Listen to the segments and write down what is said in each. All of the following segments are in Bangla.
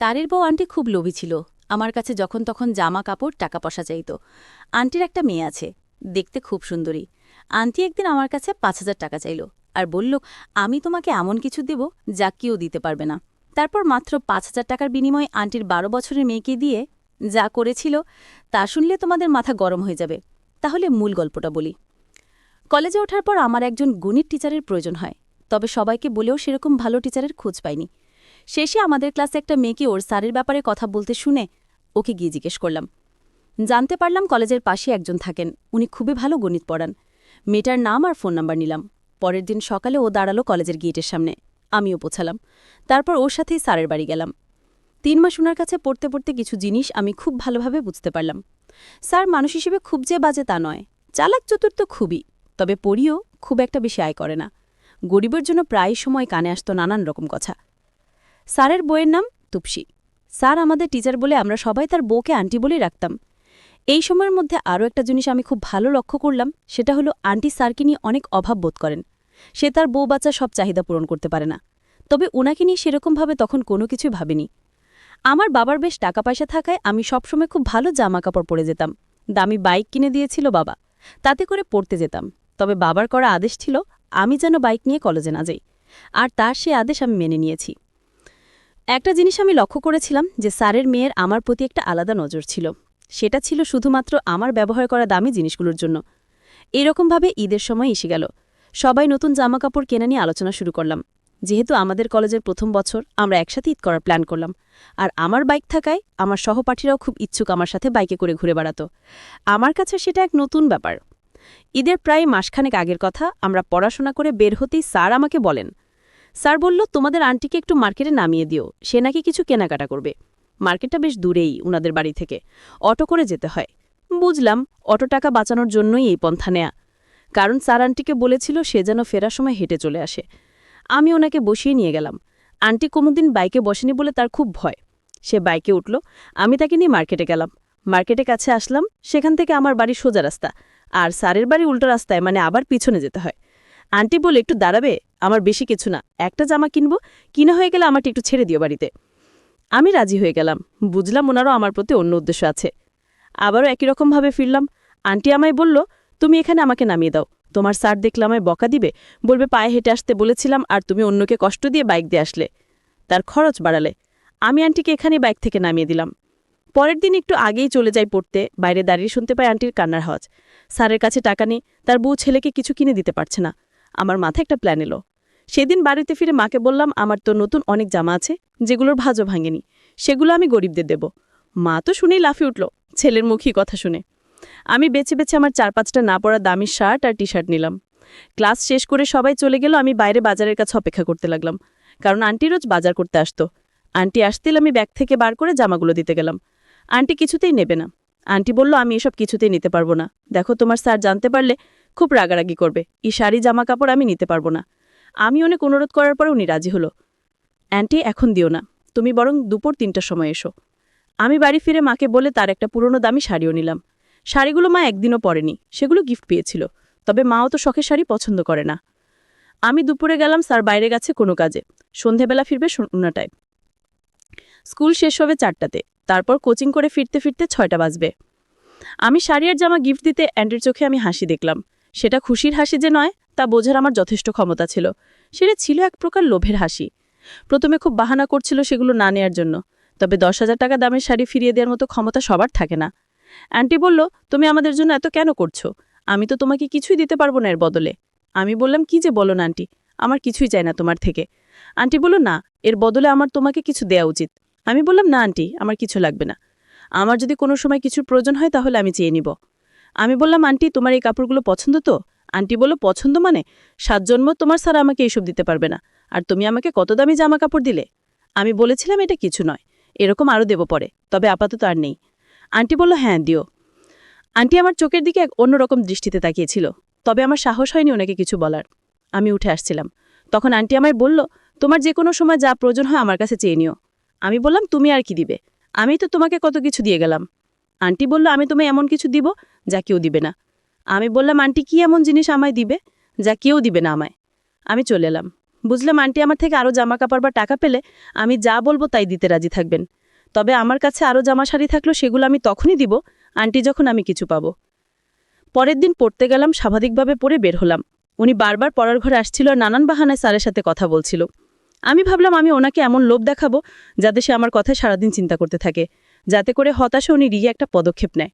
তারের বউ আন্টি খুব লোভী ছিল। আমার কাছে যখন তখন জামা কাপড় টাকা পয়সা চাইত। আন্টির একটা মেয়ে আছে, দেখতে খুব সুন্দরী। আন্টি একদিন আমার কাছে ৫,০০০ টাকা চাইল আর বলল, আমি তোমাকে এমন কিছু দেব যা কেউ দিতে পারবে না। তারপর মাত্র ৫,০০০ টাকার বিনিময়ে আন্টির ১২ বছরের মেয়েকে দিয়ে যা করেছিল তা শুনলে তোমাদের মাথা গরম হয়ে যাবে। তাহলে মূল গল্পটা বলি। কলেজে ওঠার পর আমার একজন গণিত টিচারের প্রয়োজন হয়, তবে সবাইকে বলেও সেরকম ভালো টিচারের খোঁজ পাইনি। শেষে আমাদের ক্লাসে একটা মেয়েকে ওর স্যারের ব্যাপারে কথা বলতে শুনে ওকে গিয়ে জিজ্ঞেস করলাম। জানতে পারলাম কলেজের পাশে একজন থাকেন, উনি খুবই ভালো গণিত পড়ান। মেয়েটার নাম আর ফোন নাম্বার নিলাম। পরের দিন সকালে ও দাঁড়ালো কলেজের গেটের সামনে, আমিও পৌঁছালাম। তারপর ওর সাথেই স্যারের বাড়ি গেলাম। ৩ মাস ওনার কাছে পড়তে পড়তে কিছু জিনিস আমি খুব ভালোভাবে বুঝতে পারলাম। স্যার মানুষ হিসেবে খুব যে বাজে তা নয়, চালাক চতুর তো খুবই, তবে পড়িও খুব একটা বেশি আয় করে না। গরিবের জন্য প্রায় সময় কানে আসতো নানান রকম কথা। স্যারের বইয়ের নাম তুপসী। স্যার আমাদের টিচার বলে আমরা সবাই তার বউকে আন্টি বলেই রাখতাম। এই সময়ের মধ্যে আরও একটা জিনিস আমি খুব ভালো লক্ষ্য করলাম, সেটা হলো আন্টি স্যারকে নিয়ে অনেক অভাব বোধ করেন। সে তার বউ বাচ্চা সব চাহিদা পূরণ করতে পারে না, তবে ওনাকে নিয়ে সেরকমভাবে তখন কোনো কিছুই ভাবিনি। আমার বাবার বেশ টাকা পয়সা থাকায় আমি সবসময় খুব ভালো জামা কাপড় পরে যেতাম। দামি বাইক কিনে দিয়েছিল বাবা, তাতে করে পড়তে যেতাম। তবে বাবার করা আদেশ ছিল আমি যেন বাইক নিয়ে কলেজে না যাই, আর তার সে আদেশ আমি মেনে নিয়েছি। একটা জিনিস আমি লক্ষ্য করেছিলাম যে স্যারের মেয়ের আমার প্রতি একটা আলাদা নজর ছিল। সেটা ছিল শুধুমাত্র আমার ব্যবহার করা দামি জিনিসগুলোর জন্য। এরকমভাবে ঈদের সময় এসে গেল। সবাই নতুন জামাকাপড় কেনা নিয়ে আলোচনা শুরু করলাম। যেহেতু আমাদের কলেজের প্রথম বছর, আমরা একসাথে ঈদ করার প্ল্যান করলাম। আর আমার বাইক থাকায় আমার সহপাঠীরাও খুব ইচ্ছুক আমার সাথে বাইকে করে ঘুরে বেড়াত। আমার কাছে সেটা এক নতুন ব্যাপার। ঈদের প্রায় মাসখানেক আগের কথা, আমরা পড়াশোনা করে বের হতেই স্যার আমাকে বলেন, স্যার বলল তোমাদের আন্টিকে একটু মার্কেটে নামিয়ে দিও, সে নাকি কিছু কেনাকাটা করবে। মার্কেটটা বেশ দূরেই উনাদের বাড়ি থেকে, অটো করে যেতে হয়। বুঝলাম অটো টাকা বাঁচানোর জন্যই এই পন্থা নেয়া, কারণ স্যার আন্টিকে বলেছিল সে যেন ফেরার সময় হেঁটে চলে আসে। আমি ওনাকে বসিয়ে নিয়ে গেলাম। আন্টি কোনোদিন বাইকে বসেনি বলে তার খুব ভয়। সে বাইকে উঠল, আমি তাকে নিয়ে মার্কেটে গেলাম। মার্কেটে কাছে আসলাম, সেখান থেকে আমার বাড়ি সোজা রাস্তা, আর স্যারের বাড়ি উল্টো রাস্তায়, মানে আবার পিছনে যেতে হয়। আন্টি বলে, একটু দাঁড়াবে, আমার বেশি কিছু না, একটা জামা কিনবো, কিনা হয়ে গেলে আমাকে একটু ছেড়ে দিও বাড়িতে। আমি রাজি হয়ে গেলাম, বুঝলাম ওনারও আমার প্রতি অন্য উদ্দেশ্য আছে। আবারও একই রকমভাবে ফিরলাম। আন্টি আমায় বলল, তুমি এখানে আমাকে নামিয়ে দাও, তোমার স্যার দেখলে আমায় বকা দিবে, বলবে পায়ে হেঁটে আসতে বলেছিলাম আর তুমি অন্যকে কষ্ট দিয়ে বাইক দিয়ে আসলে, তার খরচ বাড়ালে। আমি আন্টিকে এখানে বাইক থেকে নামিয়ে দিলাম। পরের দিন একটু আগেই চলে যাই পড়তে, বাইরে দাঁড়িয়ে শুনতে পাই আন্টির কান্নার আওয়াজ। স্যারের কাছে টাকা নেই, তার বউ ছেলেকে কিছু কিনে দিতে পারছে না। আমার মাথায় একটা প্ল্যান এলো। সেদিন বাড়িতে ফিরে মাকে বললাম, আমার তো নতুন অনেক জামা আছে যেগুলোর ভাঁজও ভাঙেনি, সেগুলো আমি গরিবদের দেব। মা তো শুনেই লাফিয়ে উঠল ছেলের মুখী কথা শুনে। আমি বেছে বেছে আমার ৪-৫টা না পরা দামি শার্ট আর টি শার্ট নিলাম। ক্লাস শেষ করে সবাই চলে গেল, আমি বাইরে বাজারের কাছে অপেক্ষা করতে লাগলাম, কারণ আন্টি রোজ বাজার করতে আসতো। আন্টি আসতেল আমি ব্যাগ থেকে বার করে জামাগুলো দিতে গেলাম। আন্টি কিছুতেই নেবে না। আন্টি বলল, আমি এসব কিছুতেই নিতে পারবো না, দেখো তোমার স্যার জানতে পারলে খুব রাগারাগি করবে, এই শাড়ি জামা কাপড় আমি নিতে পারবো না। আমি অনেক অনুরোধ করার পর উনি রাজি হলো। আন্টি এখন দিও না, তুমি বরং দুপুর ৩টার সময় এসো। আমি বাড়ি ফিরে মাকে বলে তার একটা পুরনো দামি শাড়িও নিলাম। শাড়িগুলো মা একদিনও পরেনি, সেগুলো গিফট পেয়েছিল, তবে মাও তো শখের শাড়ি পছন্দ করে না। আমি দুপুরে গেলাম, স্যার বাইরে গেছে কোনো কাজে, সন্ধেবেলা ফিরবে 9টায়। স্কুল শেষ হবে 4টাতে, তারপর কোচিং করে ফিরতে ফিরতে 6টা বাজবে। আমি শাড়ি আর জামা গিফট দিতে অ্যান্টির চোখে আমি হাসি দেখলাম। সেটা খুশির হাসি যে নয় তা বোঝার আমার যথেষ্ট ক্ষমতা ছিল। সেটা ছিল এক প্রকার লোভের হাসি। প্রথমে খুব বাহানা করছিল সেগুলো না নেয়ার জন্য, তবে 10,000 টাকা দামের শাড়ি ফিরিয়ে দেওয়ার মতো ক্ষমতা সবার থাকে না। আন্টি বলল, তুমি আমাদের জন্য এত কেন করছো, আমি তো তোমাকে কিছুই দিতে পারবো না এর বদলে। আমি বললাম, কি যে বলো না আন্টি, আমার কিছুই চাই না তোমার থেকে। আন্টি বলল, না, এর বদলে আমার তোমাকে কিছু দেয়া উচিত। আমি বললাম, না আন্টি, আমার কিছু লাগবে না, আমার যদি কোনো সময় কিছুর প্রয়োজন হয় তাহলে আমি চেয়ে নিব। আমি বললাম, আন্টি তোমার এই কাপড়গুলো পছন্দ তো? আন্টি বলল, পছন্দ মানে? 7 জন্ম তোমার স্যার আমাকে এইসব দিতে পারবে না, আর তুমি আমাকে কত দামি জামা কাপড় দিলে। আমি বলেছিলাম এটা কিছু নয়, এরকম আরও দেব পরে, তবে আপাতত আর নেই। আন্টি বলল, হ্যাঁ দিও। আন্টি আমার চোখের দিকে এক অন্যরকম দৃষ্টিতে তাকিয়েছিল, তবে আমার সাহস হয়নি ওনাকে কিছু বলার। আমি উঠে আসছিলাম, তখন আন্টি আমায় বলল, তোমার যে কোনো সময় যা প্রয়োজন হয় আমার কাছে চেয়ে নিও। আমি বললাম, তুমি আর কি দিবে, আমি তো তোমাকে কত কিছু দিয়ে গেলাম। আন্টি বলল, আমি তোমায় এমন কিছু দিব যা কেউ দিবে না। আমি বললাম, আন্টি কি এমন জিনিস আমায় দিবে যা কেউ দিবে না আমায়? আমি চলে এলাম। বুঝলাম আন্টি আমার থেকে আরও জামা কাপড় বা টাকা পেলে আমি যা বলবো তাই দিতে রাজি থাকবেন। তবে আমার কাছে আরও জামা শাড়ি থাকলেও সেগুলো আমি তখনই দিব আন্টি যখন আমি কিছু পাবো। পরের দিন পড়তে গেলাম, স্বাভাবিকভাবে পড়ে বের হলাম। উনি বারবার পড়ার ঘরে আসছিল আর নানান বাহানায় স্যারের সাথে কথা বলছিল। আমি ভাবলাম আমি ওনাকে এমন লোভ দেখাবো যাতে সে আমার কথায় সারাদিন চিন্তা করতে থাকে, যাতে করে হতাশা উনি রিগে একটা পদক্ষেপ নেয়।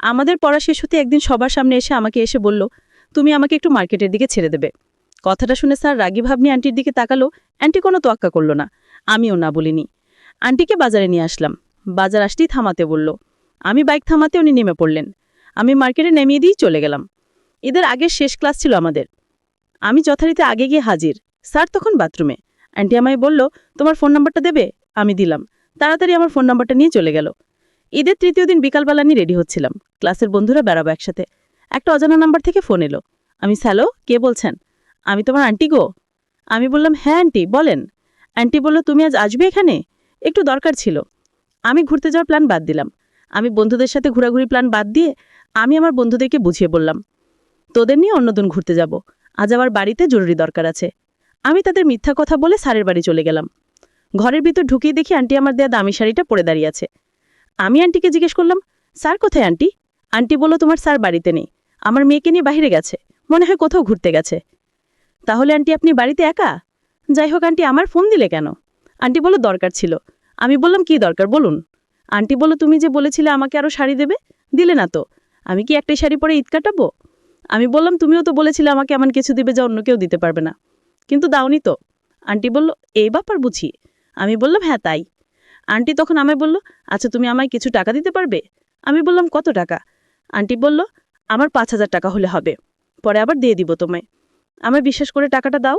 আমাদের পড়া শেষ হতে একদিন সবার সামনে এসে বলল, তুমি আমাকে একটু মার্কেটের দিকে ছেড়ে দেবে। কথাটা শুনে স্যার রাগী ভাব নিয়ে আন্টির দিকে তাকালো। আন্টি কোনো তোয়াক্কা করল না, আমিও না বলিনি। আন্টিকে বাজারে নিয়ে আসলাম। বাজার আসতেই থামাতে বলল। আমি বাইক থামাতে উনি নেমে পড়লেন। আমি মার্কেটে নেমিয়ে দিয়েই চলে গেলাম। এদের আগের শেষ ক্লাস ছিল আমাদের। আমি যথারীতি আগে গিয়ে হাজির। স্যার তখন বাথরুমে। আন্টি আমায় বলল, তোমার ফোন নাম্বারটা দেবে? আমি দিলাম। তাড়াতাড়ি আমার ফোন নাম্বারটা নিয়ে চলে গেল। ঈদের তৃতীয় দিন বিকালবেলা নিয়ে রেডি হচ্ছিলাম, ক্লাসের বন্ধুরা বেড়াবো একসাথে। একটা অজানা নাম্বার থেকে ফোন এলো। আমি, হ্যালো, কে বলছেন? আমি তোমার আন্টি গো। আমি বললাম, হ্যাঁ আন্টি, বলেন। আন্টি বলল, তুমি আজ আসবে এখানে? একটু দরকার ছিল। আমি ঘুরতে যাওয়ার প্ল্যান বাদ দিলাম। আমি বন্ধুদের সাথে ঘোরাঘুরি প্ল্যান বাদ দিয়ে আমি আমার বন্ধুদেরকে বুঝিয়ে বললাম, তোদের নিয়ে অন্যদিন ঘুরতে যাব, আজ আমার বাড়িতে জরুরি দরকার আছে। আমি তাদের মিথ্যা কথা বলে স্যারের বাড়ি চলে গেলাম। ঘরের ভিতর ঢুকিয়ে দেখি আন্টি আমার দেয়া দামি শাড়িটা পরে দাঁড়িয়ে আছে। আমি আন্টিকে জিজ্ঞেস করলাম, স্যার কোথায় আন্টি? আন্টি বলল, তোমার স্যার বাড়িতে নেই, আমার মেয়েকে নিয়ে বাইরে গেছে, মনে হয় কোথাও ঘুরতে গেছে। তাহলে আন্টি আপনি বাড়িতে একা? যাই হোক আন্টি, আমার ফোন দিলে কেন? আন্টি বলল, দরকার ছিল। আমি বললাম, কি দরকার বলুন। আন্টি বলল, তুমি যে বলেছিলে আমাকে আরও শাড়ি দেবে, দিলে না তো। আমি কি একটাই শাড়ি পরে ঈদ কাটাবো? আমি বললাম, তুমিও তো বলেছিলে আমাকে এমন কিছু দিবে যা অন্য কেউ দিতে পারবে না, কিন্তু দাওনি তো। আন্টি বলল, এই ব্যাপার বুঝি? আমি বললাম, হ্যাঁ তাই। আন্টি তখন আমায় বলল, আচ্ছা তুমি আমায় কিছু টাকা দিতে পারবে? আমি বললাম, কত টাকা? আন্টি বলল, আমার 5,000 টাকা হলে হবে, পরে আবার দিয়ে দিব তোমায়। আমায় বিশ্বাস করে টাকাটা দাও।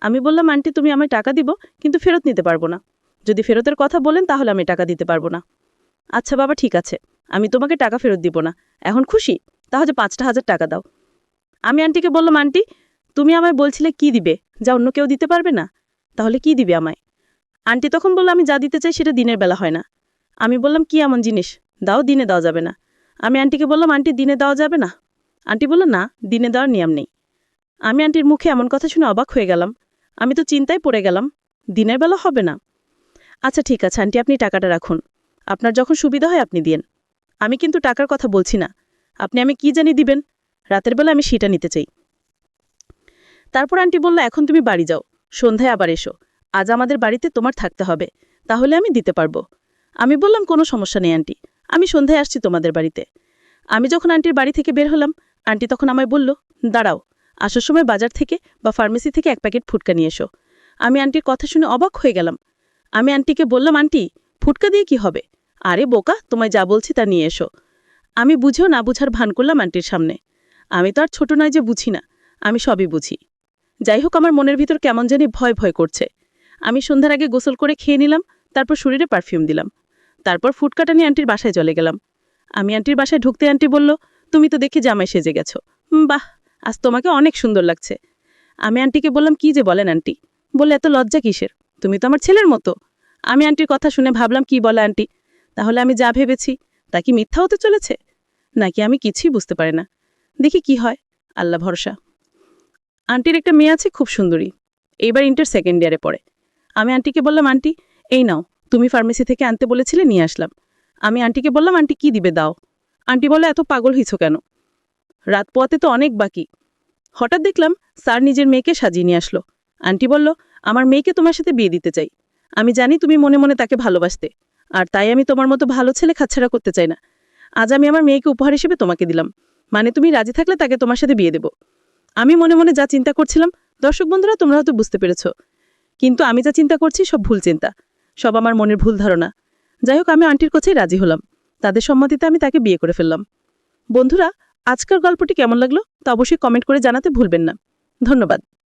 আমি বললাম, আন্টি তুমি আমায় টাকা দিব, কিন্তু ফেরত নিতে পারবো না। যদি ফেরতের কথা বলেন তাহলে আমি টাকা দিতে পারবো না। আচ্ছা বাবা, ঠিক আছে, আমি তোমাকে টাকা ফেরত দিব না। এখন খুশি? তাহলে 5,000 টাকা দাও। আমি আন্টিকে বললাম, আন্টি তুমি আমায় বলছিলে কি দিবে যা অন্য কেউ দিতে পারবে না, তাহলে কি দিবে আমায়? আন্টি তখন বলল, আমি যা দিতে চাই সেটা দিনের বেলা হয় না। আমি বললাম, কি এমন জিনিস? দাও, দিনে দেওয়া যাবে না। আমি আন্টিকে বললাম, আন্টি দিনে দেওয়া যাবে না? আন্টি বলল, না, দিনে দেওয়ার নিয়ম নেই। আমি আন্টির মুখে এমন কথা শুনে অবাক হয়ে গেলাম। আমি তো চিন্তায় পড়ে গেলাম, দিনের বেলা হবে না। আচ্ছা ঠিক আছে আন্টি, আপনি টাকাটা রাখুন, আপনার যখন সুবিধা হয় আপনি দিন। আমি কিন্তু টাকার কথা বলছি না, আপনি আমি কি জানি দিবেন, রাতের বেলা আমি সেটা নিতে চাই। তারপর আন্টি বলল, এখন তুমি বাড়ি যাও, সন্ধ্যায় আবার এসো, আজ আমাদের বাড়িতে তোমার থাকতে হবে, তাহলে আমি দিতে পারবো। আমি বললাম, কোনো সমস্যা নেই আন্টি, আমি সন্ধ্যায় আসছি তোমাদের বাড়িতে। আমি যখন আন্টির বাড়ি থেকে বের হলাম, আন্টি তখন আমায় বলল, দাঁড়াও, আসার সময় বাজার থেকে বা ফার্মেসি থেকে 1 প্যাকেট ফুটকা নিয়ে এসো। আমি আন্টির কথা শুনে অবাক হয়ে গেলাম। আমি আন্টিকে বললাম, আন্টি ফুটকা দিয়ে কি হবে? আরে বোকা, তোমায় যা বলছি তা নিয়ে এসো। আমি বুঝেও না বুঝার ভান করলাম আন্টির সামনে। আমি তো আর ছোট নয় যে বুঝি না, আমি সবই বুঝি। যাই হোক, আমার মনের ভিতর কেমন জানি ভয় ভয় করছে। আমি সন্ধ্যার আগে গোসল করে খেয়ে নিলাম, তারপর শরীরে পারফিউম দিলাম। তারপর ফুটকাটা নিয়ে আন্টির বাসায় চলে গেলাম। আমি আন্টির বাসায় ঢুকতে আন্টি বলল, তুমি তো দেখি জামাই সেজে গেছো, বাহ, আজ তোমাকে অনেক সুন্দর লাগছে। আমি আন্টিকে বললাম, কি যে বলেন আন্টি? বলে, এত লজ্জা কিসের, তুমি তো আমার ছেলের মতো। আমি আন্টির কথা শুনে ভাবলাম, কি বলে আন্টি, তাহলে আমি যা ভেবেছি তা কি মিথ্যা হতে চলেছে, নাকি আমি কিছুই বুঝতে পারি না। দেখি কি হয়, আল্লাহ ভরসা। আন্টির একটা মেয়ে আছে, খুব সুন্দরী, এইবার ইন্টার 2nd ইয়ারে পড়ে। আমি আন্টিকে বললাম, আন্টি এই নাও, তুমি ফার্মেসি থেকে আনতে বলেছিলে, নিয়ে আসলাম। আমি আন্টিকে বললাম, আন্টি কি দিবে দাও। আন্টি বলে, এত পাগল হইছ কেন, রাত পোয়াতে তো অনেক বাকি। হঠাৎ দেখলাম স্যার নিজের মেয়েকে সাজিয়ে নিয়ে আসলো। আন্টি বলল, আমার মেয়েকে তোমার সাথে বিয়ে দিতে চাই। আমি জানি তুমি মনে মনে তাকে ভালোবাসতে, আর তাই আমি তোমার মতো ভালো ছেলে খাচ্ছাড়া করতে চাই না। আজ আমি আমার মেয়েকে উপহার হিসেবে তোমাকে দিলাম, মানে তুমি রাজি থাকলে তাকে তোমার সাথে বিয়ে দেব। আমি মনে মনে যা চিন্তা করছিলাম, দর্শক বন্ধুরা তোমরা হয়তো বুঝতে পেরেছ, কিন্তু আমি যা চিন্তা করছি সব ভুল চিন্তা, সব আমার মনের ভুল ধারণা। যাই হোক, আমি আন্টির কাছেই রাজি হলাম, তাদের সম্মতিতে আমি তাকে বিয়ে করে ফেললাম। বন্ধুরা, আজকের গল্পটি কেমন লাগলো তা অবশ্যই কমেন্ট করে জানাতে ভুলবেন না। ধন্যবাদ।